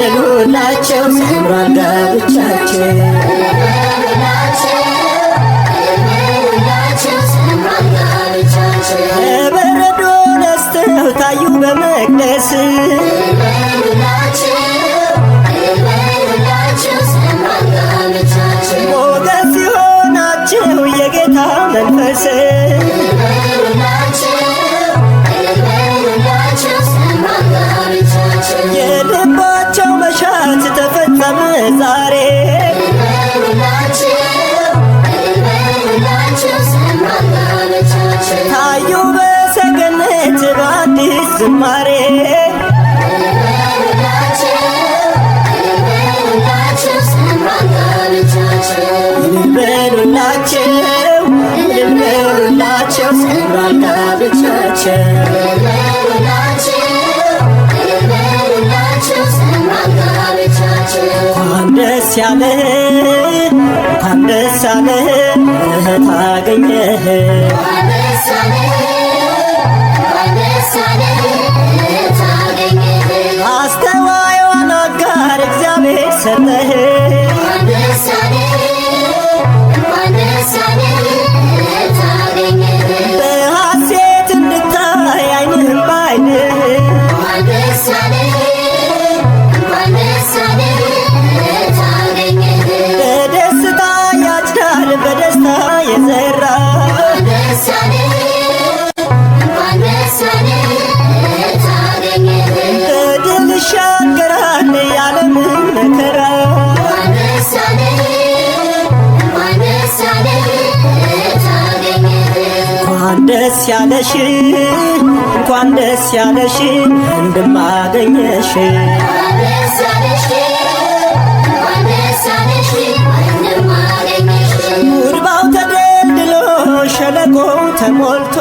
በሉላቸው ሰምሯል ጋብቻቸው በበረዶ ነስተው ታዩ በመቅደስ ሞገስ ሲሆናቸው የጌታ መንፈስ የልባቸው መሻት ተፈጸመ ዛሬ ታዩ በሰገነት በአዲስ ዝማሬ በሉላቸው በሉላቸው ሰምሯል ጋብቻቸው እንኳን ደስ ያለህ እንኳን ደስ ያለህ እህት አገኘህ አስተዋይዋን አጋር እግዚአብሔር ሰጠህ በሐሴት እንድታይ ዓይንህም በዓይንህ በደስታ ያጭዳል በደስታ የዘራ በድል ይሻገራል የዓለምን መከራ እንኳን ደስ ያለሽ እንኳን ደስ ያለሽ እንድማገኘሽ ጉድባው ተደልድሎ ሸለቆው ተሞልቶ